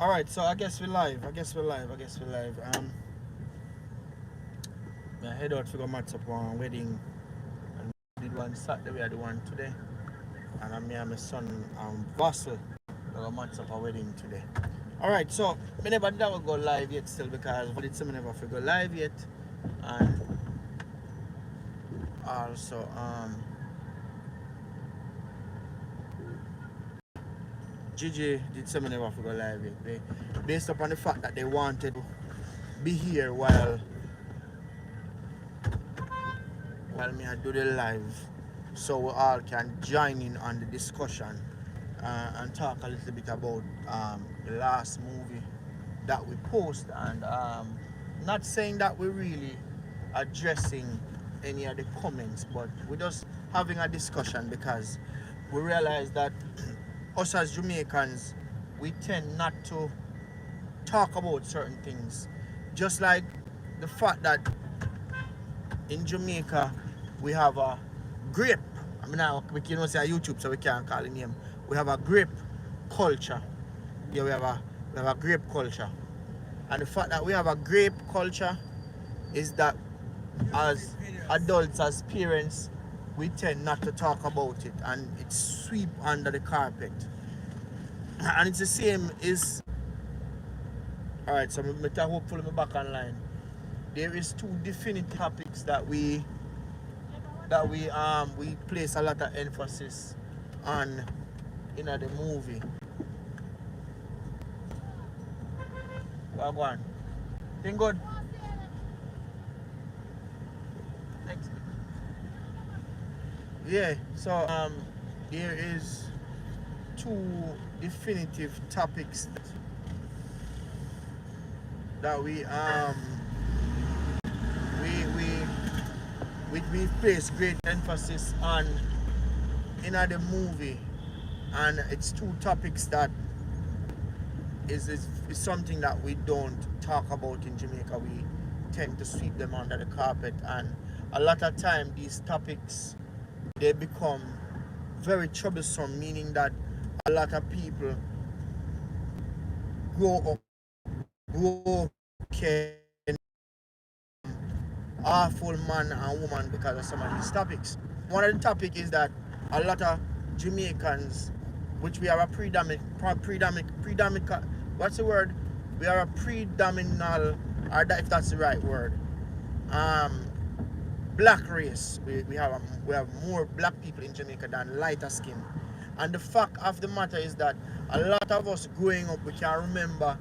Alright, so I guess we're live. I head out to go match up on wedding. And we did one Saturday, we had the one today. And I'm here and my son Vassal. We go match up a wedding today. Alright, so I never did go live yet still because I did some never go live yet. And also Gigi did some never go live yet. Based upon the fact that they wanted to be here me I do the live so we all can join in on the discussion and talk a little bit about the last movie that we post, and not saying that we're really addressing any of the comments, but we're just having a discussion because we realize that us as Jamaicans, we tend not to talk about certain things, just like the fact that in Jamaica we have a grape. I mean, now we can say YouTube, so we can't call it name. We have a grape culture. Yeah, we have a grape culture, and the fact that we have a grape culture is that as adults, as parents, we tend not to talk about it, and it's sweep under the carpet. And it's the same is. All right, so hopefully I'm back online. There is two definite topics that we place a lot of emphasis on in the movie. Go on. Think good. Next. Yeah, so there is two definitive topics that we place great emphasis on in the movie, and it's two topics that is something that we don't talk about in Jamaica. We tend to sweep them under the carpet, and a lot of time these topics they become very troublesome, meaning that a lot of people grow up broken, awful man and woman because of some of these topics. One of the topics is that a lot of Jamaicans, which we are a predominant, what's the word? We are a predominant, or if that's the right word, black race. We have more black people in Jamaica than lighter skin. And the fact of the matter is that a lot of us growing up, we can remember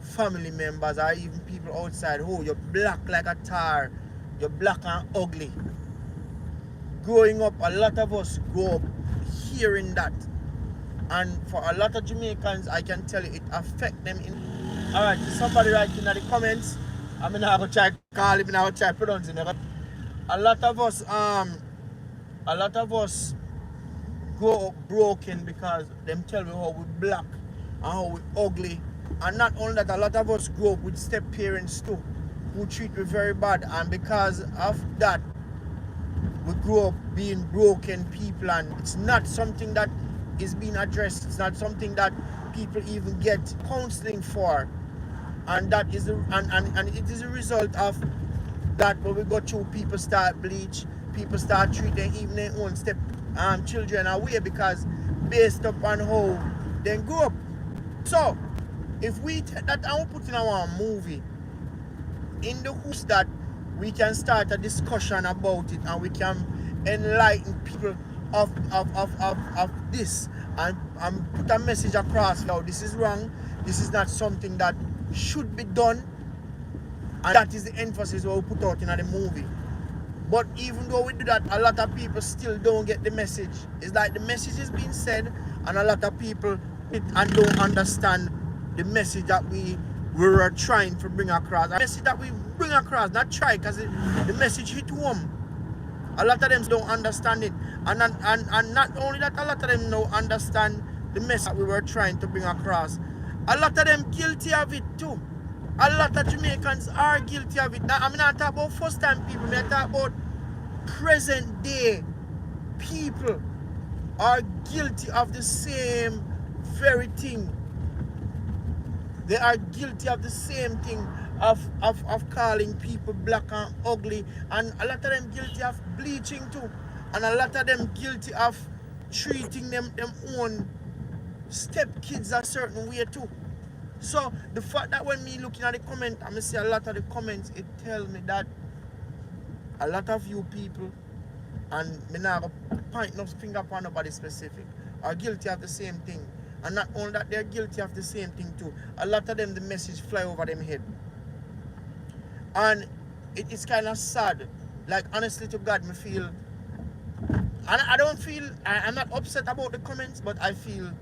family members or even people outside, oh, you're black like a tar, you're black and ugly. Growing up, a lot of us grow up hearing that, and for a lot of Jamaicans, I can tell you it affects them in. Alright, somebody write in the comments. I'm not gonna try call him, I'm gonna try pronouncing it. A lot of us grow up broken because them tell me how we black and how we ugly. And not only that, a lot of us grow up with step parents too, who treat me very bad, and because of that, we grow up being broken people, and it's not something that is being addressed. It's not something that people even get counseling for, and that is and it is a result of that. When we go through, people start bleach, people start treating even their own step children away because based upon how they grow up. So if we take that and we put in our movie in the hopes that we can start a discussion about it and we can enlighten people of this and put a message across, now this is wrong, this is not something that should be done, and that is the emphasis what we put out in the movie. But even though we do that, a lot of people still don't get the message. It's like the message is being said and a lot of people don't understand the message that we were trying to bring across. The message that we bring across, not try, because the message hit home. A lot of them don't understand it. And not only that, a lot of them don't understand the message that we were trying to bring across. A lot of them guilty of it too. A lot of Jamaicans are guilty of it. Now, I'm not talking about first time people, I'm talking about present day people are guilty of the same very thing. They are guilty of the same thing of calling people black and ugly, and a lot of them guilty of bleaching too, and a lot of them guilty of treating them own stepkids a certain way too. So the fact that when me looking at the comment, I see a lot of the comments, it tells me that a lot of you people, and me not point no finger upon nobody specific, are guilty of the same thing. And not only that, they're guilty of the same thing too. A lot of them, the message fly over them head. And it is kind of sad. Like, honestly to God, me feel, and I don't feel, I'm not upset about the comments, but I feel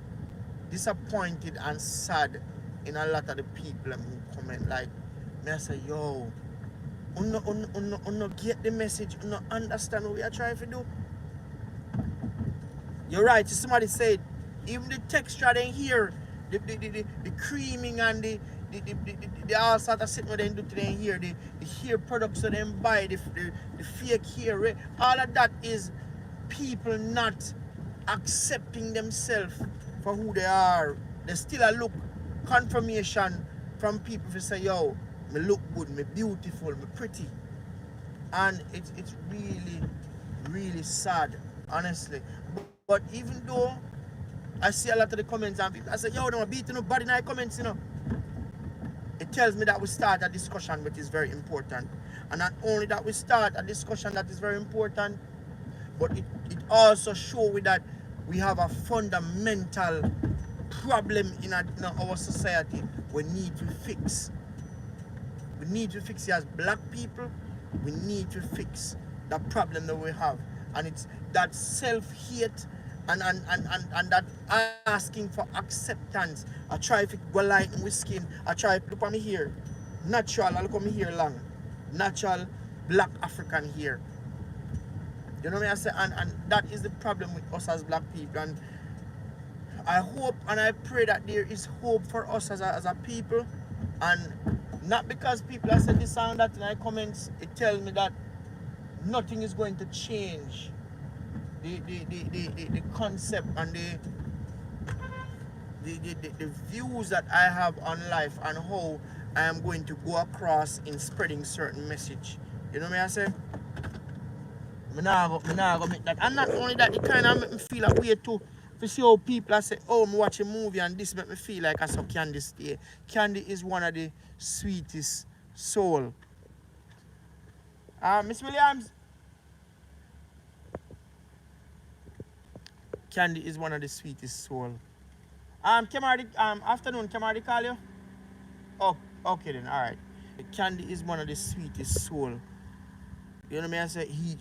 disappointed and sad in a lot of the people who comment. Like, me I say, yo, uno get the message, uno understand what we are trying to do. You're right, somebody said, even the texture they hear, the creaming and the all sort of sitting they do today here, the hair products that they buy, the fake hair, all of that is people not accepting themselves for who they are. They still a look confirmation from people who say, yo, me look good, me beautiful, me pretty. And it's really, really sad, honestly. But even though I see a lot of the comments and people, I say, yo, don't beat nobody in the comments, you know. It tells me that we start a discussion which is very important. And not only that we start a discussion that is very important, but it also shows we that we have a fundamental problem in our society we need to fix. We need to fix it as black people. We need to fix the problem that we have. And it's that self-hate and that asking for acceptance. I try to go lighten with skin. I try to look at me here. Natural, I look at me here long. Natural black African here. You know what I say? And that is the problem with us as black people. And I hope and I pray that there is hope for us as a people. And not because people have said this and that in my comments, it tells me that nothing is going to change the concept and the views that I have on life and how I am going to go across in spreading certain message. You know what I say? Me nah go make that. And not only that, it kind of make me feel a way too. If you see how people I say, oh, I'm watching a movie and this make me feel like I saw Candy stay. Candy is one of the sweetest soul. Miss Williams. Candy is one of the sweetest soul. Kamari, afternoon, Kamari call you? Oh, okay then, alright. Candy is one of the sweetest soul. You know what I mean? I say he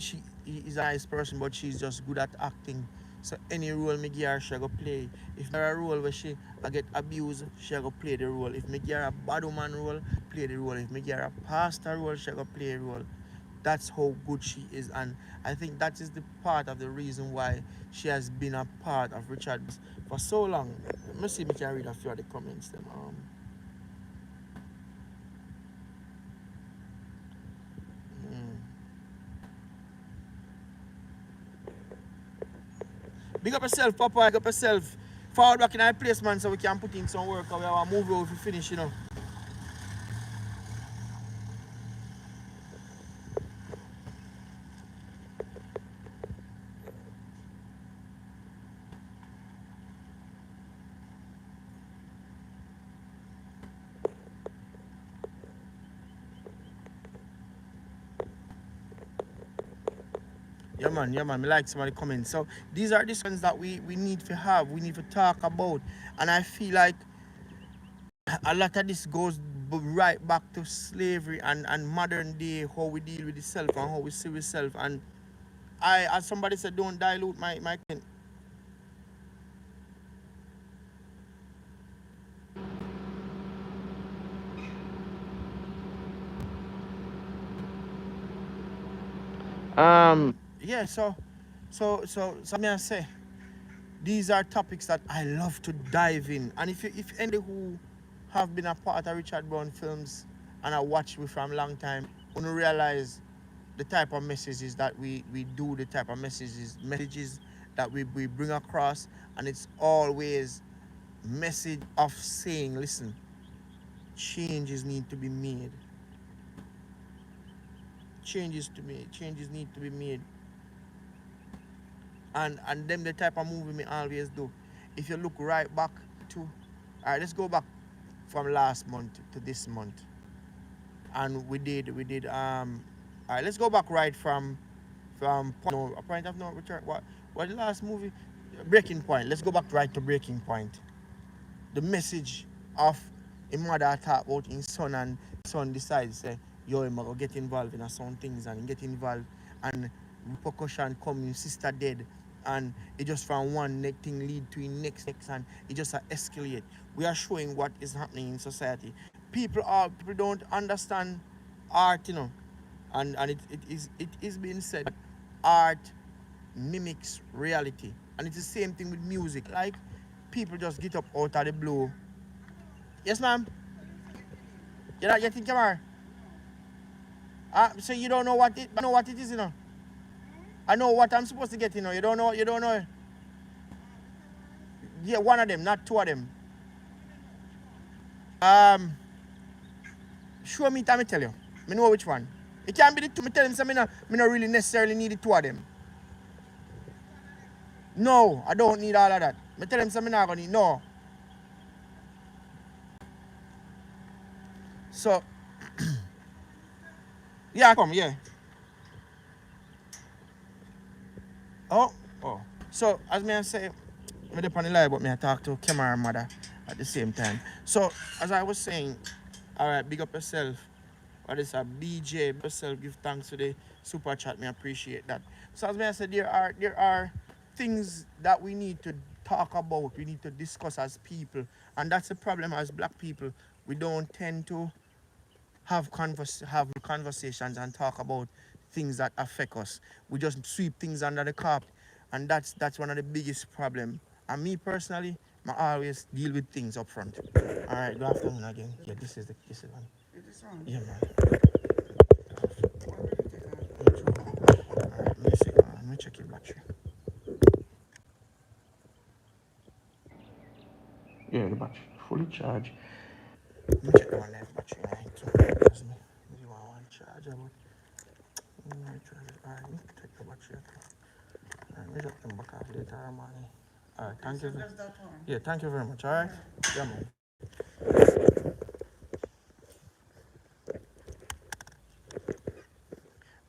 is a nice person, but she's just good at acting. So any role me give her, she go play. If there a role where she get abused, she go play the role. If me give her a bad woman role, play the role. If me give her a pastor role, she go play the role. That's how good she is, and I think that is the part of the reason why she has been a part of Richard for so long. Let me see if I can read a few of the comments. Them. Big up yourself, Papa. Big up yourself. Forward back in our place, man, so we can put in some work. We have a movie if we finish, you know. Yeah man, me like some of the comments. So these are discussions that we need to have, we need to talk about. And I feel like a lot of this goes right back to slavery and modern day, how we deal with the self and how we see ourselves. And I, as somebody said, don't dilute my comment. Yeah, so me I say these are topics that I love to dive in. And if any who have been a part of Richard Brown films and I watch with from a long time, want to realize the type of messages that we do, the type of messages that we bring across, and it's always message of saying, listen, changes need to be made. Changes need to be made. And them the type of movie me always do. If you look right back to, alright, let's go back from last month to this month. And we did alright, let's go back right from a point of no return. What the last movie? Breaking Point. Let's go back right to Breaking Point. The message of a mother talk about his son, and son decides say, yo, I'm gonna get involved in some things, and get involved, and repercussion come, his sister dead, and it just from one thing lead to the next, and it just escalate. We are showing what is happening in society. People don't understand art, and it is being said that art mimics reality, and it's the same thing with music. Like, people just get up out of the blue. Yes, ma'am. You're not getting camera. So you don't know what it is, I know what I'm supposed to get, You don't know. Yeah, one of them, not two of them. Show me, time I tell you. I know which one. It can't be the two. I tell him something. I don't really necessarily need the two of them. No, I don't need all of that. I tell him something. I'm not gonna need. No. So, yeah, come, yeah. Oh. So, as me I say, I'm up on the live, but me I talk to camera and mother at the same time. So, as I was saying, alright, big up yourself. What is a BJ? Yourself, give thanks to the super chat. Me appreciate that. So, as me I said, there are things that we need to talk about. We need to discuss as people, and that's the problem as black people. We don't tend to have conversations and talk about things that affect us. We just sweep things under the carpet, and that's one of the biggest problems. And me personally, I always deal with things up front. All right, good afternoon again. Yeah, this is one. Is this on? Yeah, man. Why would you take off? All right, let me check your battery. Yeah, the battery fully charged. Let me check my left battery. Because me want one charger, but alright, let me take the battery. Alright, me drop them back off later, man. Alright, thank you. Yeah, thank you very much. Alright, yeah, man.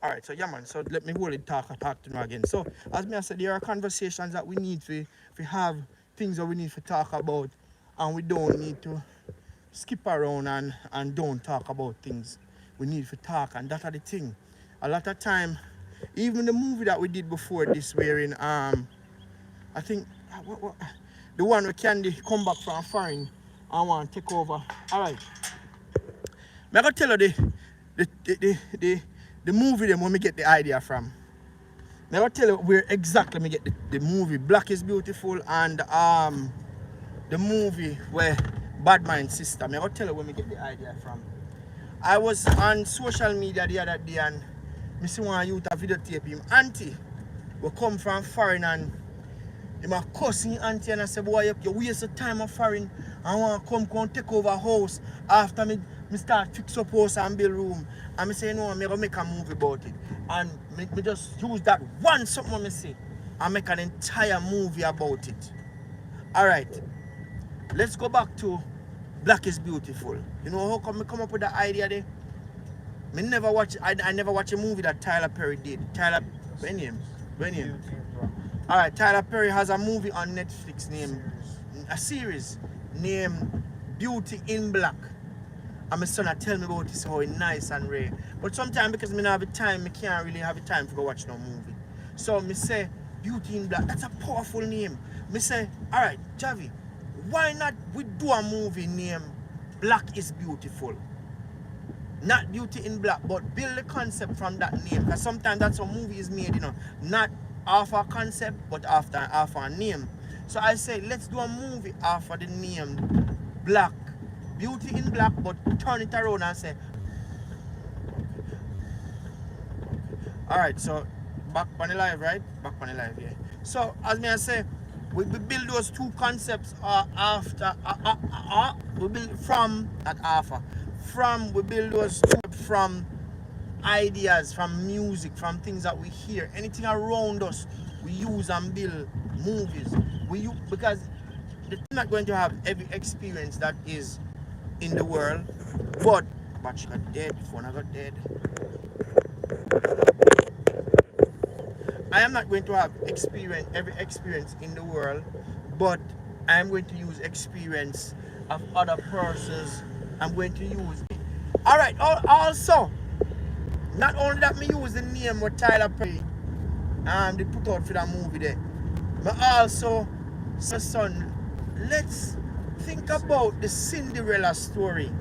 Alright, so yeah, man. So let me hold it talk to me again. So as me I said, there are conversations that we need to have, things that we need to talk about, and we don't need to skip around and don't talk about things. We need to talk, and that's the thing. A lot of time, even the movie that we did before this, wherein I think the one where Candy come back from foreign and want to take over. Alright. I'm gonna tell you the movie them when me get the idea from. I'm gonna tell you where exactly me get the movie Black is Beautiful and the movie where Bad Mind Sister. I'm gonna tell you where me get the idea from. I was on social media the other day and I see one youth a videotape him auntie will come from foreign, and him a cussing auntie, and I say, boy, you waste the time of foreign and want to come take over house after me start fix up house and build room. And I say, no, I'm going to make a movie about it. And me just use that one something I say and make an entire movie about it. Alright, let's go back to Black is Beautiful. You know how come I come up with the idea there? I never watch a movie that Tyler Perry did. Tyler, when Alright, Tyler Perry has a movie on Netflix named, a series named Beauty in Black. And my son tell me about this, how it's nice and rare. But sometimes because I don't have the time, I can't really have the time to go watch no movie. So I say, Beauty in Black, that's a powerful name. I say, alright, Javi, why not we do a movie named Black is Beautiful? Not Beauty in Black, but build the concept from that name. Because sometimes that's how movie is made, not off a concept, but off a name. So I say, let's do a movie after the name Black, Beauty in Black, but turn it around and say, alright, so back on the live, right? Back on the live, yeah. So as me I say, we build those two concepts after we build from at Alpha. From we build those from ideas, from music, from things that we hear, anything around us, we use and build movies. We use, because they're not going to have every experience that is in the world, but she got dead, phone I got dead. I am not going to have every experience in the world, but I am going to use experience of other persons. I'm going to use it. Alright, also, not only that me use the name what Tyler Perry they put out for that movie there, but also, son, let's think about the Cinderella story.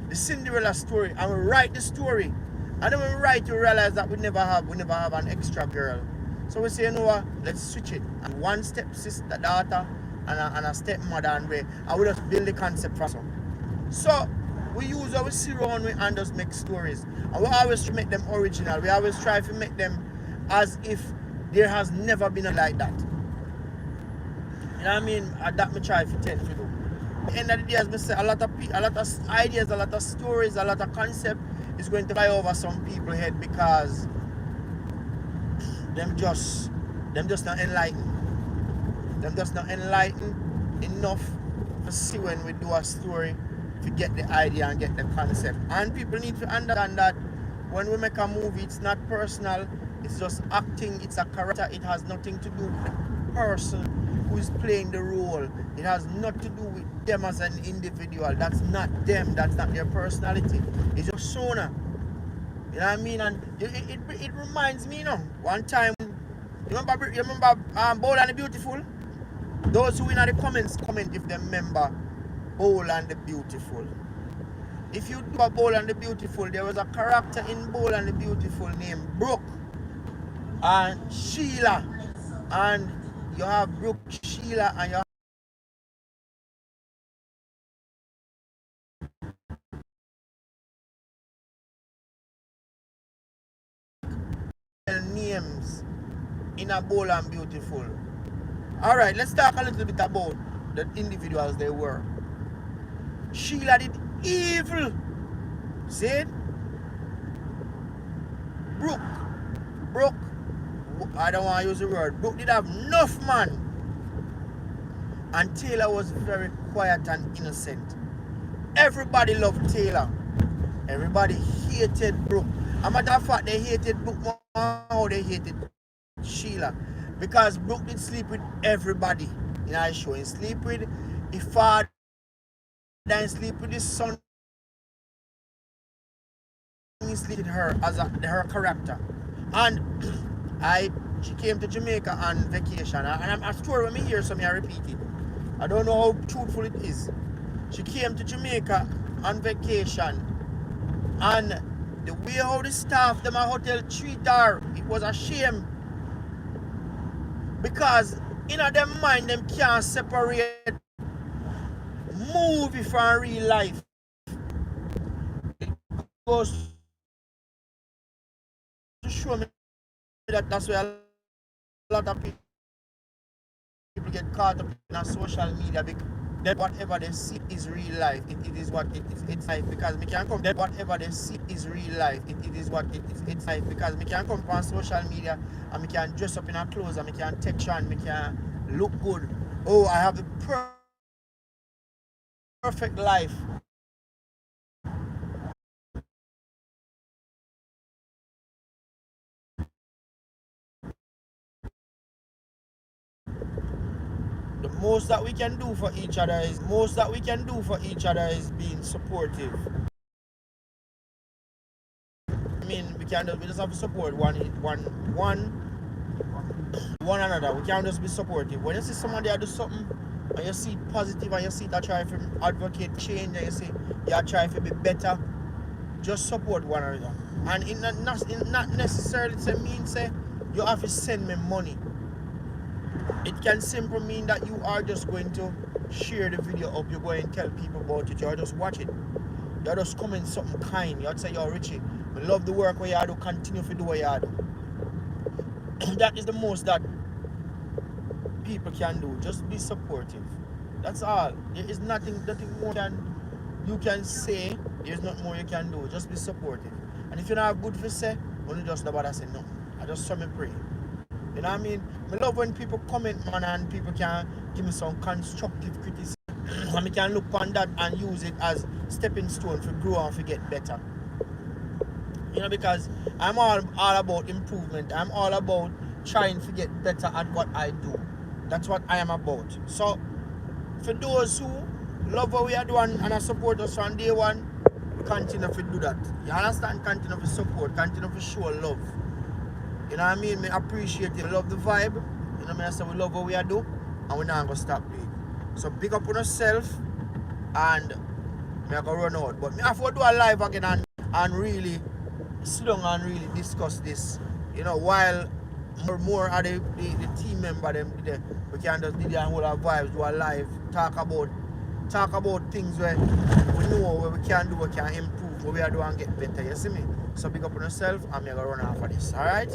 The Cinderella story, and we write the story. And then when we write, you realize that we never have an extra girl. So we say, you know what, let's switch it. And one stepsister, daughter, and a stepmother, and we just build the concept for some. So we use our see around and just make stories. And we always make them original. We always try to make them as if there has never been a like that. You know what I mean? That me try to tend to do. At the end of the day, as I say, a lot of ideas, a lot of stories, a lot of concept is going to fly over some people's head because them just not enlightened. Them just not enlightened enough to see when we do a story to get the idea and get the concept. And people need to understand that when we make a movie, it's not personal, it's just acting, it's a character, it has nothing to do with the person who is playing the role. It has nothing to do with them as an individual. That's not them, that's not their personality. It's a persona. You know what I mean? And it reminds me, you know, one time, you remember Bold and the Beautiful? Those who in the comments comment if they remember Bold and the Beautiful. If you do a Bold and the Beautiful, there was a character in Bold and the Beautiful named Brooke and Sheila. And you have Brooke, Sheila, and you have names in a Bold and Beautiful. Alright, let's talk a little bit about the individuals they were. Sheila did evil. See it? Brooke, I don't want to use the word. Brooke did have enough man. And Taylor was very quiet and innocent. Everybody loved Taylor. Everybody hated Brooke. As a matter of fact, they hated Brooke more than how they hated Sheila. Because Brooke did sleep with everybody in our show. He sleep with his father, then sleep with his son. He sleep with her as her character. And she came to Jamaica on vacation. And I'm a story when I hear something, I repeat it. I don't know how truthful it is. She came to Jamaica on vacation. And the way how the staff, them at hotel treat her, it was a shame. Because in their mind, them can't separate movie from real life. It goes to show me that that's where a lot of people get caught up in social media because that whatever they see is real life. It is what it's life because we can't come. That whatever they see is real life. It is what it's life because we can't come on social media and we can dress up in our clothes and we can text and we can look good. Oh, I have the perfect life. The most that we can do for each other is being supportive. I mean, we just have to support one another. We can't just be supportive. When you see somebody do something and you see it positive and you see that try to advocate change and you see you try to be better, just support one another. And it not necessarily say you have to send me money. It can simply mean that you are just going to share the video up, you're going to tell people about it, you're just watch it. You're just comment something kind. You'd say, yo Richie, I love the work where you do, continue to do what you do. That is the most that people can do. Just be supportive. That's all. There is nothing more you can say. There's not more you can do. Just be supportive. And if you don't have good for say, only just about to say no. I just saw me pray. You know what I mean? I love when people comment, man, and people can give me some constructive criticism. And we can look on that and use it as stepping stone for grow and for get better. You know, because I'm all about improvement. I'm all about trying to get better at what I do. That's what I am about. So for those who love what we are doing and support us from day one, continue to do that. You understand? Continue to support, continue to show love. You know what I mean? Me appreciate it. Love the vibe. You know what I mean? So we love what we are doing and we're not gonna stop doing. So big up on yourself and me I go run out. But me have to do a live again and really sit down and really discuss this. You know, while more of the team member them we can just do the whole of vibes, do a live, talk about things where we know where we can do, we can improve, what we are doing and get better, you see me? So big up on yourself and me gonna run off of this, alright?